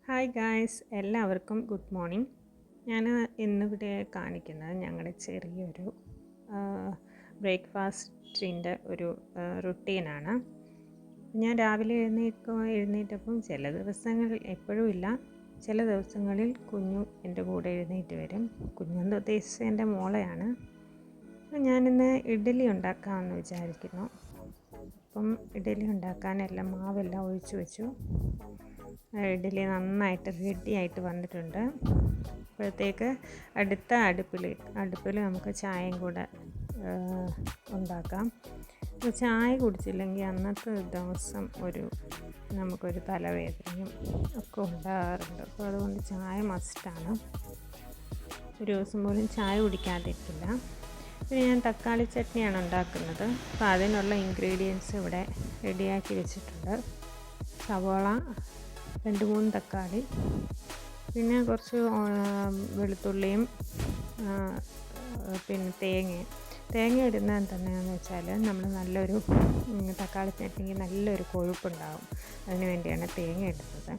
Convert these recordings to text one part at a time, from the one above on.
Hi guys, എല്ലാവർക്കും good morning. ഞാൻ ഇന്നിവിടെ കാണിക്കുന്നത് ഞങ്ങളുടെ ചെറിയൊരു ബ്രേക്ക്ഫാസ്റ്റിൻ്റെ ഒരു റുട്ടീനാണ്. ഞാൻ രാവിലെ എഴുന്നേറ്റപ്പം ചില ദിവസങ്ങളിൽ എപ്പോഴും ഇല്ല, ചില ദിവസങ്ങളിൽ കുഞ്ഞു എൻ്റെ കൂടെ എഴുന്നേറ്റ് വരും. കുഞ്ഞെന്ന് ഉദ്ദേശിച്ചത് എൻ്റെ മോളെയാണ്. ഞാനിന്ന് ഇഡ്ഡലി ഉണ്ടാക്കാമെന്ന് വിചാരിക്കുന്നു. അപ്പം ഇഡ്ഡലി ഉണ്ടാക്കാനെല്ലാം മാവെല്ലാം ഒഴിച്ചു വെച്ചു. ഇഡ്ഡലി നന്നായിട്ട് റെഡിയായിട്ട് വന്നിട്ടുണ്ട്. അപ്പോഴത്തേക്ക് അടുത്ത അടുപ്പിൽ നമുക്ക് ചായയും കൂടെ ഉണ്ടാക്കാം. ചായ കുടിച്ചില്ലെങ്കിൽ അന്നത്തെ ദിവസം നമുക്കൊരു തലവേദനയും ഒക്കെ ഉണ്ടാകാറുണ്ട്. അപ്പോൾ അതുകൊണ്ട് ചായ മസ്റ്റാണ്. ഒരു ദിവസം പോലും ചായ കുടിക്കാതിരിക്കില്ല. പിന്നെ ഞാൻ തക്കാളി ചട്നിയാണ് ഉണ്ടാക്കുന്നത്. അപ്പോൾ അതിനുള്ള ഇൻഗ്രീഡിയൻസ് ഇവിടെ റെഡിയാക്കി വെച്ചിട്ടുണ്ട്. സവോള, 2-3 തക്കാളി, പിന്നെ കുറച്ച് വെളുത്തുള്ളിയും, പിന്നെ തേങ്ങ ഇടുന്നത് എന്താണെന്ന് വെച്ചാൽ നമ്മൾ നല്ലൊരു തക്കാളി ചട്നിക്ക് നല്ലൊരു കൊഴുപ്പുണ്ടാകും. അതിന് വേണ്ടിയാണ് തേങ്ങ ഇടുന്നത്.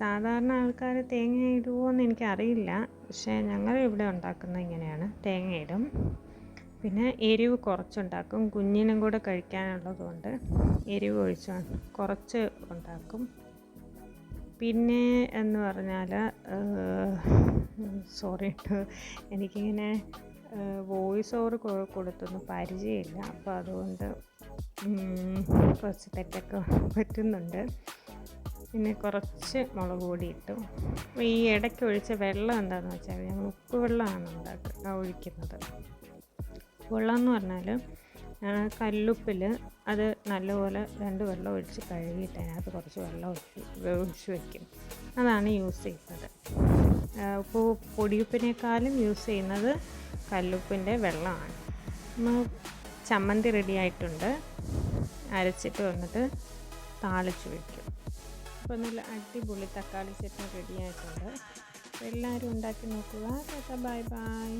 സാധാരണ ആൾക്കാർ തേങ്ങ ഇടുമോ എന്ന് എനിക്കറിയില്ല, പക്ഷേ ഞങ്ങൾ ഇവിടെ ഉണ്ടാക്കുന്നത് ഇങ്ങനെയാണ്, തേങ്ങ ഇടും. പിന്നെ എരിവ് കുറച്ചുണ്ടാക്കും, കുഞ്ഞിനും കൂടെ കഴിക്കാനുള്ളതുകൊണ്ട് എരിവ് കുറച്ച് ഉണ്ടാക്കും. പിന്നെ എന്ന് പറഞ്ഞാൽ എനിക്കിങ്ങനെ വോയിസ് ഓവർ കൊടുത്തൊന്നും പരിചയമില്ല, അപ്പോൾ അതുകൊണ്ട് കുറച്ച് തെറ്റൊക്കെ പറ്റുന്നുണ്ട്. പിന്നെ കുറച്ച് മുളക് പൊടി ഇട്ടു. അപ്പോൾ ഈ ഇടയ്ക്ക് ഒഴിച്ച വെള്ളം എന്താണെന്ന് വെച്ചാൽ ഞങ്ങൾ ഉപ്പ് വെള്ളമാണ് ഒഴിക്കുന്നത്. വെള്ളം എന്ന് പറഞ്ഞാൽ കല്ലുപ്പിൽ അത് നല്ലപോലെ 2 വെള്ളം ഒഴിച്ച് കഴുകിയിട്ട് അതിനകത്ത് കുറച്ച് വെള്ളം ഒഴിച്ച് വയ്ക്കും. അതാണ് യൂസ് ചെയ്യുന്നത്. പൊടിയുപ്പിനേക്കാളും യൂസ് ചെയ്യുന്നത് കല്ലുപ്പിൻ്റെ വെള്ളമാണ്. ചമ്മന്തി റെഡി ആയിട്ടുണ്ട്. അരച്ചിട്ട് വന്നിട്ട് താളിച്ച് വയ്ക്കും. അപ്പോൾ നല്ല അടിപൊളി തക്കാളി ചട്നി റെഡി ആയിട്ടുണ്ട്. എല്ലാവരും ഉണ്ടാക്കി നോക്കുക. Bye bye.